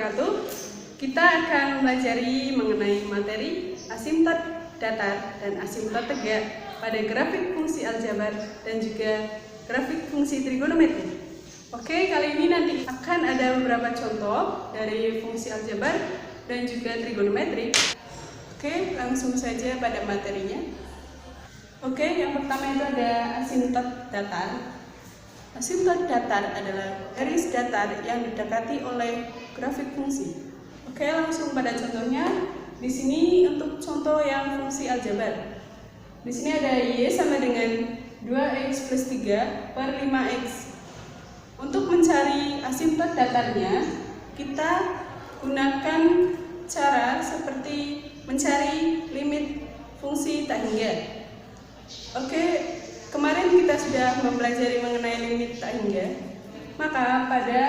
wabarakatuh. Kita akan mempelajari mengenai materi asimtot datar dan asimtot tegak pada grafik fungsi aljabar dan juga grafik fungsi trigonometri. Oke, kali ini nanti akan ada beberapa contoh dari fungsi aljabar dan juga trigonometri. Oke, langsung saja pada materinya. Oke, yang pertama itu ada asimtot datar. Asimtot datar adalah garis datar yang didekati oleh grafik fungsi. Oke, langsung pada contohnya. Di sini untuk contoh yang fungsi aljabar. Di sini ada Y sama dengan 2X plus 3 per 5X. Untuk mencari asimtot datarnya, kita gunakan cara seperti mencari limit fungsi tak hingga. Oke, kemarin kita sudah mempelajari mengenai limit tak hingga. Maka pada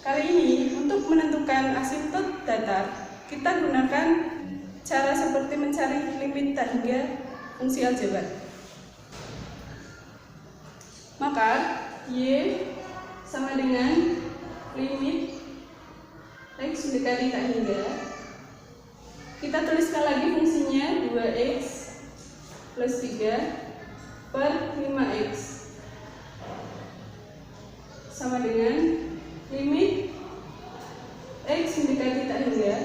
kali ini untuk menentukan asimtot datar, kita gunakan cara seperti mencari limit tak hingga fungsi aljabar. Maka Y sama dengan limit X mendekati tak hingga. Kita tuliskan lagi fungsinya 2X plus 3 per 5X sama dengan limit X mendekati tak hingga.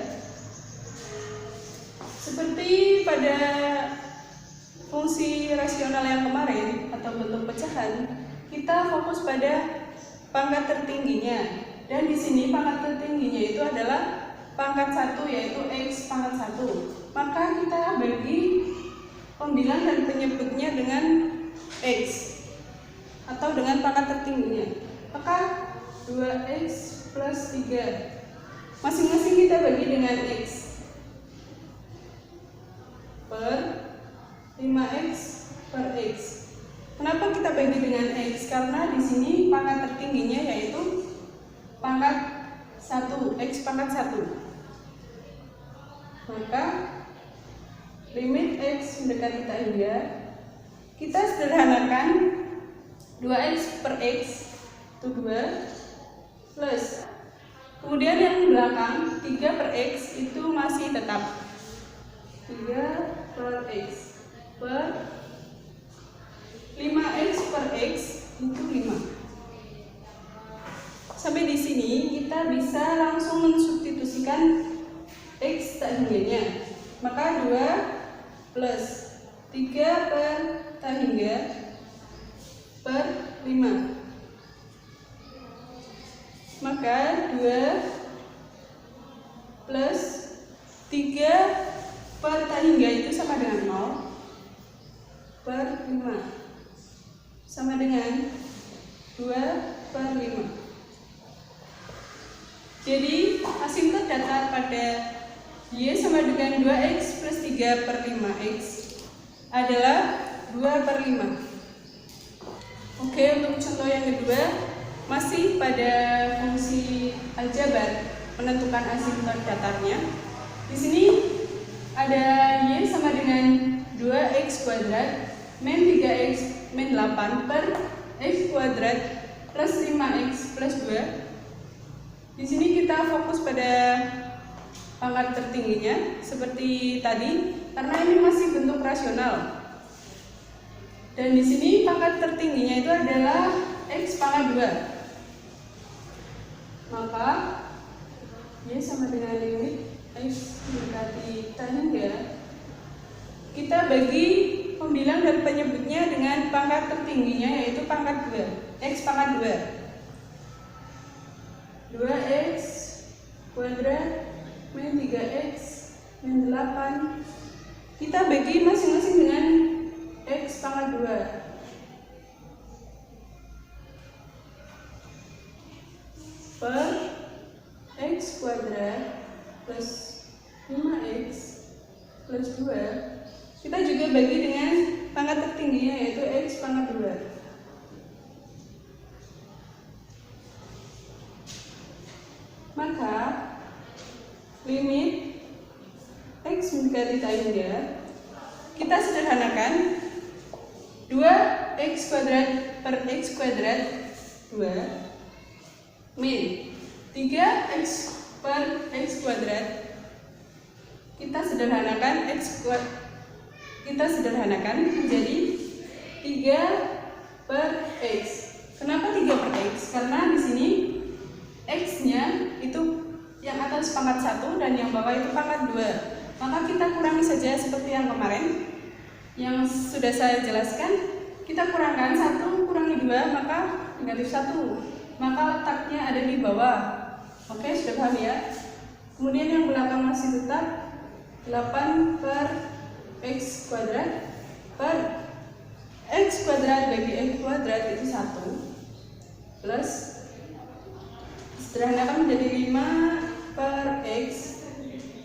Seperti pada fungsi rasional yang kemarin atau bentuk pecahan, kita fokus pada pangkat tertingginya. Dan di sini pangkat tertingginya itu adalah pangkat 1, yaitu X pangkat 1. Maka kita bagi pembilang dan penyebutnya dengan X atau dengan pangkat tertingginya. Maka 2X plus 3 masing-masing kita bagi dengan X per 5X per X. Kenapa kita bagi dengan X? Karena di sini pangkat tertingginya yaitu pangkat 1, X pangkat 1. Maka limit X mendekati tak hingga, kita sederhanakan 2X per X itu 2 plus, kemudian yang belakang 3 per X itu masih tetap 3 per X per 5X per X itu 5. Sampai di sini kita bisa langsung mensubstitusikan X tak hingganya. Maka 2 plus 3 per tak hingga per 5. Maka 2 plus 3 per tak hingga itu sama dengan 0 per 5 sama dengan 2 per 5. Jadi asimtot datar pada Y sama dengan 2X plus 3 per 5X adalah 2 per 5. Oke, untuk contoh yang kedua masih pada fungsi aljabar menentukan asimtot datarnya. Di sini ada Y sama dengan 2X kuadrat min 3X min 8 per X kuadrat plus 5X plus 2. Di sini kita fokus pada pangkat tertingginya seperti tadi karena ini masih bentuk rasional. Dan di sini pangkat tertingginya itu adalah X pangkat 2. Maka Y sama dengan limit X mendekati tak hingga, kita bagi pembilang dan penyebutnya dengan pangkat tertingginya yaitu pangkat 2, X pangkat 2. 2X kuadrat min 3X min 8. Kita bagi masing-masing dengan X pangkat 2 per X kuadrat plus 5X plus 2. Kita juga bagi dengan pangkat tertingginya yaitu X pangkat 2. Maka limit X mendekati tak hingga, kita sederhanakan 2X kuadrat per X kuadrat 2 min 3 3x per x kuadrat. Kita sederhanakan menjadi 3 per x. Kenapa 3 per x? Karena di sini x-nya itu yang atas pangkat 1 dan yang bawah itu pangkat 2. Maka kita kurangi saja seperti yang kemarin yang sudah saya jelaskan. Kita kurangkan 1 kurangi 2 maka negatif 1. Maka letaknya ada di bawah. Oke, sudah paham ya? Kemudian yang belakang masih tetap 8 per x kuadrat per x kuadrat bagi x kuadrat itu 1 plus sederhanakan menjadi 5 per x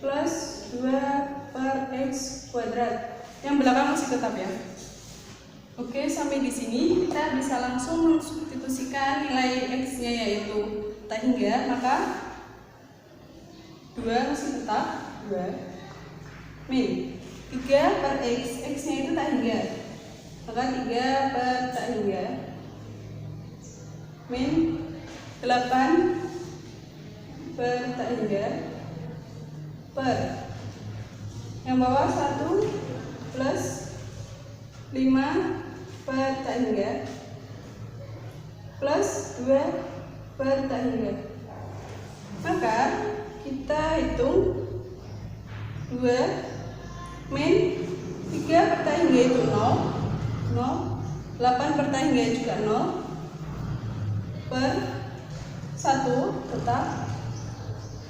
plus 2 per x kuadrat. Yang belakang masih tetap ya. Oke, sampai di sini kita bisa langsung mensubstitusikan nilai x-nya yaitu tak hingga, maka 2 masih tetap 2 min 3 per x, x-nya itu tak hingga, maka 3 per tak hingga min 8 per tak hingga per yang bawah 1 plus 5 per tak hingga plus 2 per tak hingga. Maka kita hitung 2 min 3 per tak hingga itu 0, 8 per tak hingga juga 0 per 1 tetap,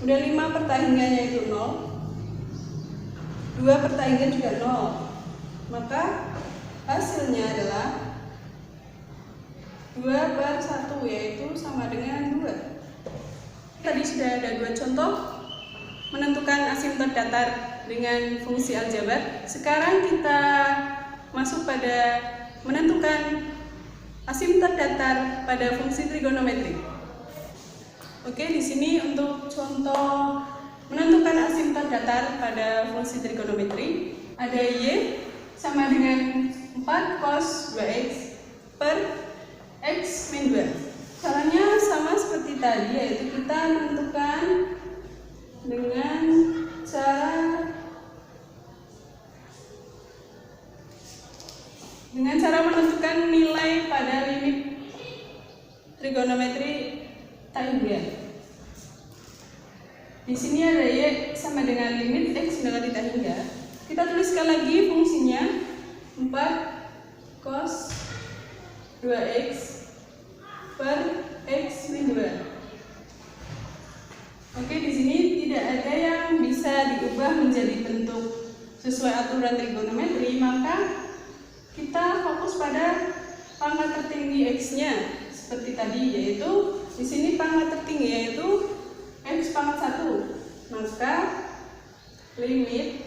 udah 5 per tak hingganya itu 0, 2 per tak hingga juga 0, maka hasilnya adalah 2 per 1 yaitu sama dengan 2. Tadi sudah ada 2 contoh menentukan asimtot datar dengan fungsi aljabar. Sekarang kita masuk pada menentukan asimtot datar pada fungsi trigonometri. Oke, di sini untuk contoh menentukan asimtot datar pada fungsi trigonometri ada y sama dengan 4 cos 2x per x min 2. Caranya sama seperti tadi, yaitu kita menentukan dengan cara menentukan nilai pada limit trigonometri tak hingga. Di sini ada y sama dengan limit x mendekati tak hingga. Kita tuliskan lagi fungsinya 4 cos 2x per x min 2. Oke, di sini tidak ada yang bisa diubah menjadi bentuk sesuai aturan trigonometri, maka kita fokus pada pangkat tertinggi x-nya seperti tadi, yaitu di sini pangkat tertinggi yaitu x pangkat 1. Maka limit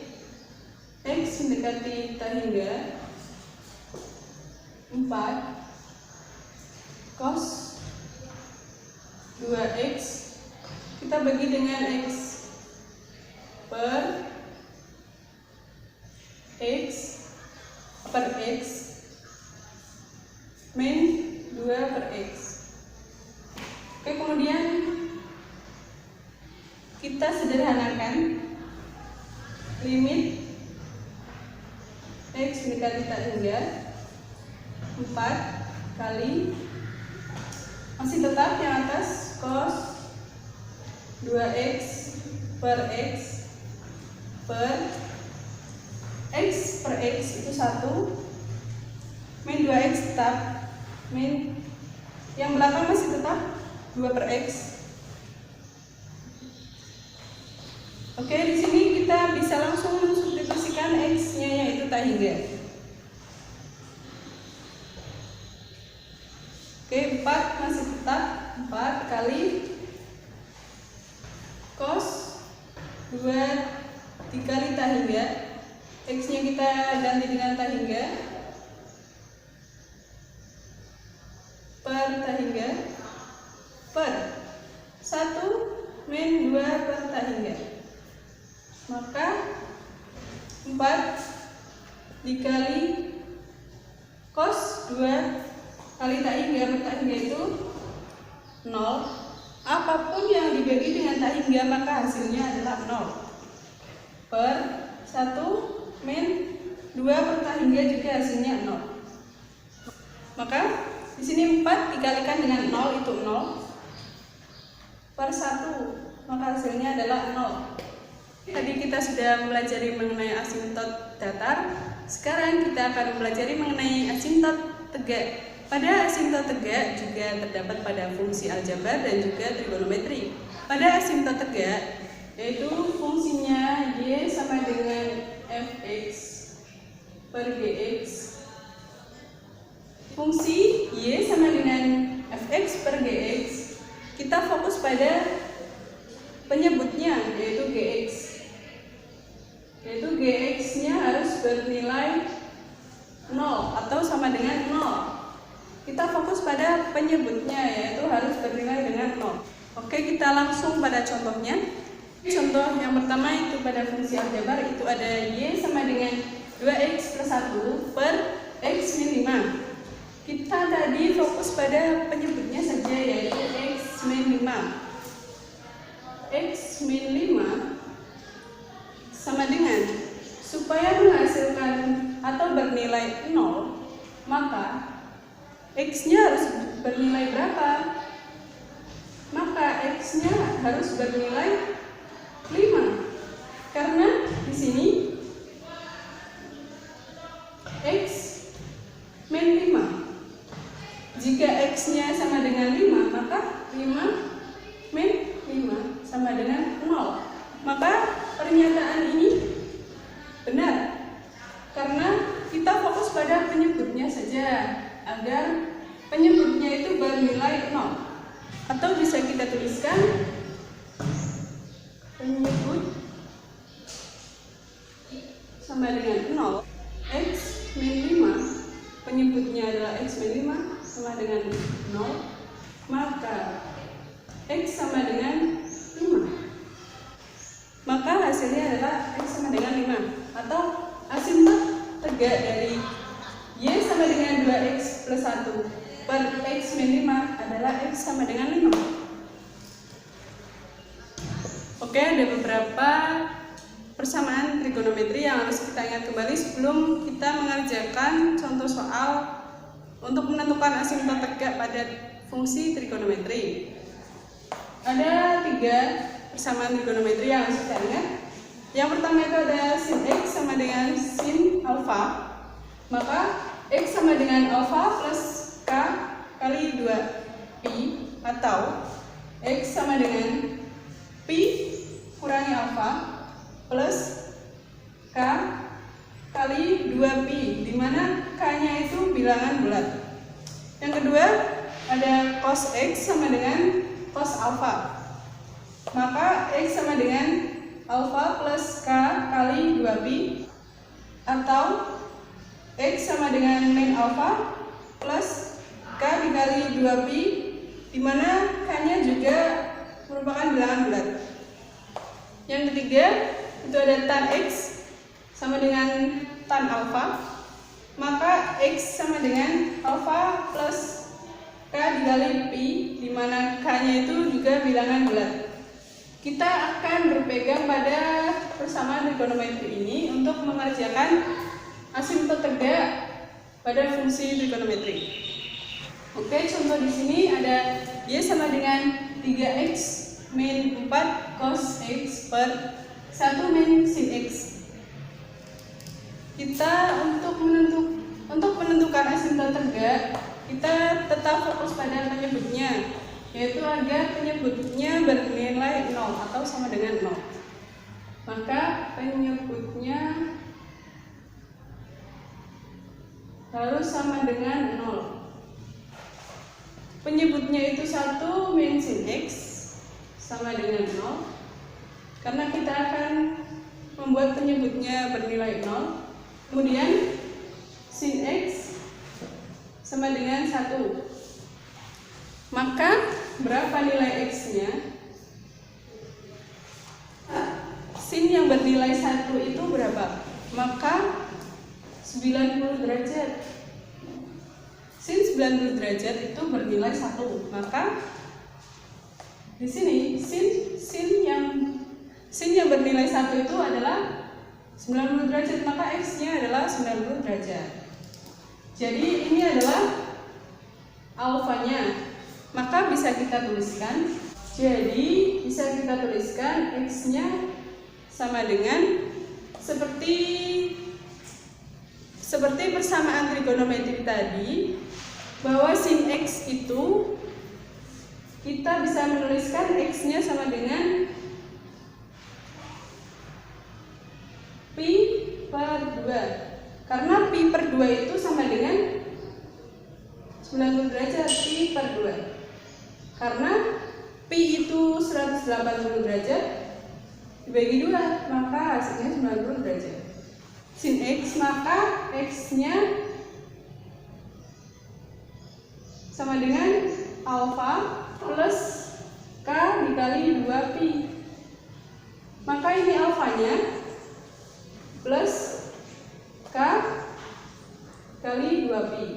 x mendekati tak hingga 4 cos 2x kita bagi dengan x per x min 2 per x. Oke, kemudian kita sederhanakan limit x mendekati tak hingga 4 kali masih tetap yang atas cos 2x per x per x per x itu 1 min 2x tetap min yang belakang masih tetap 2 per x. Oke, di sini kita bisa langsung mensubstitusikan x-nya yaitu tak hingga. Oke, 4 masih tetap 4 kali cos 2 dikali tak hingga, x-nya kita ganti dengan tak hingga per tak hingga per 1 min 2 per tak hingga. Maka 4 dikali cos 2 kali tak hingga per tak hingga itu 0. Apapun yang dibagi dengan tak hingga maka hasilnya adalah 0. Per 1 min 2 per tak hingga juga hasilnya 0. Maka di sini 4 dikalikan dengan 0 itu 0. Per 1 maka hasilnya adalah 0. Tadi kita sudah mempelajari mengenai asimtot datar. Sekarang kita akan mempelajari mengenai asimtot tegak. Pada asimtot tegak juga terdapat pada fungsi aljabar dan juga trigonometri. Pada asimtot tegak yaitu fungsinya y sama dengan fx per gx. Fungsi y sama dengan fx per gx, kita fokus pada penyebutnya yaitu gx. Yaitu gx-nya harus bernilai 0 atau sama dengan 0. Kita fokus pada penyebutnya yaitu harus bernilai dengan 0. Oke, kita langsung pada contohnya. Contoh yang pertama itu pada fungsi aljabar itu ada y sama dengan 2x plus 1 per x min 5. Kita tadi fokus pada penyebutnya saja yaitu x min 5. X min 5 sama dengan, supaya menghasilkan atau bernilai 0, maka x-nya harus bernilai berapa? Maka x-nya harus bernilai 5. Karena di sini x min 5. Jika x-nya sama dengan 5, maka 5 min 5 sama dengan 0. Maka pernyataan ini benar. Karena kita fokus pada penyebutnya saja agar penyebutnya itu bernilai 0. Atau bisa kita tuliskan penyebut sama dengan 0. X min 5, penyebutnya adalah x min 5 sama dengan 0. Maka x sama dengan 5. Maka hasilnya adalah x sama dengan 5. Atau asimtot tegak dari y sama dengan 2x plus 1 per x min 5 adalah x sama dengan 5. Oke, ada beberapa persamaan trigonometri yang harus kita ingat kembali sebelum kita mengerjakan contoh soal untuk menentukan asimtot tegak pada fungsi trigonometri. Ada 3 persamaan trigonometri yang harus kita ingat. Yang pertama itu ada sin x sama dengan sin alfa. Maka x sama dengan alfa plus k kali 2pi, atau x sama dengan pi kurangi alfa plus k kali 2pi, di mana k-nya itu bilangan bulat. Yang kedua ada cos x sama dengan cos alfa. Maka x sama dengan alfa plus k kali 2pi, atau x sama dengan min alfa plus k dikali 2pi, di mana k-nya juga merupakan bilangan bulat. Yang ketiga itu ada tan x sama dengan tan alfa. Maka x sama dengan alfa plus k dikali pi, di mana k-nya itu juga bilangan bulat. Kita akan berpegang pada persamaan trigonometri ini untuk mengerjakan asimtot tegak pada fungsi trigonometri. Oke, contoh di sini ada y sama dengan 3x min 4 cos x per 1 min sin x. Kita untuk menentukan asimtot tegak, kita tetap fokus pada penyebutnya, yaitu agar penyebutnya bernilai 0 atau sama dengan 0. Maka penyebutnya harus sama dengan 0. Penyebutnya itu 1 min sin x sama dengan 0. Karena kita akan membuat penyebutnya bernilai 0. Kemudian sin x sama dengan 1. Maka berapa nilai x-nya? Sin yang bernilai 1 itu berapa? Maka 90 derajat. Sin 90 derajat itu bernilai 1. Maka Di sini sin yang bernilai 1 itu adalah 90 derajat, maka X-nya adalah 90 derajat. Jadi ini adalah alfanya, maka bisa kita tuliskan. Jadi bisa kita tuliskan X-nya sama dengan seperti persamaan trigonometri tadi, bahwa sin X itu kita bisa menuliskan X-nya sama dengan pi per 2. Karena pi per 2 itu sama dengan 90 derajat, pi per 2. Karena pi itu 180 derajat dibagi 2, maka hasilnya 90 derajat. Sin X, maka X-nya sama dengan alfa plus K dikali 2pi. Maka ini alfanya plus K kali 2pi.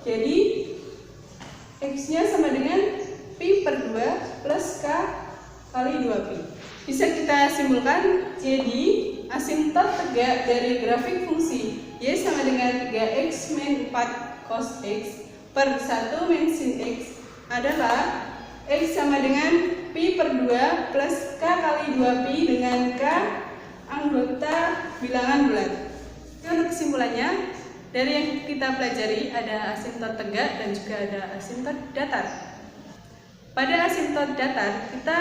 Jadi X-nya sama dengan pi per 2 plus K kali 2pi. Bisa kita simpulkan, jadi asimtot tegak dari grafik fungsi Y sama dengan 3x min 4 cos X per 1 min sin X adalah X sama dengan pi per 2 plus K kali 2pi dengan K anggota bilangan bulat. Untuk kesimpulannya, dari yang kita pelajari ada asimtot tegak dan juga ada asimtot datar. Pada asimtot datar, kita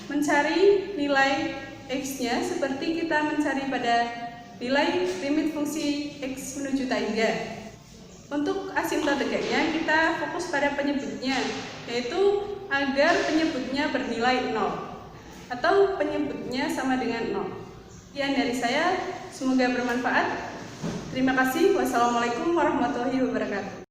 mencari nilai X-nya seperti kita mencari pada nilai limit fungsi X menuju tangga. Untuk asimtot tegaknya, kita fokus pada penyebutnya, yaitu agar penyebutnya bernilai 0 atau penyebutnya sama dengan 0. Sekian dari saya, semoga bermanfaat. Terima kasih. Wassalamualaikum warahmatullahi wabarakatuh.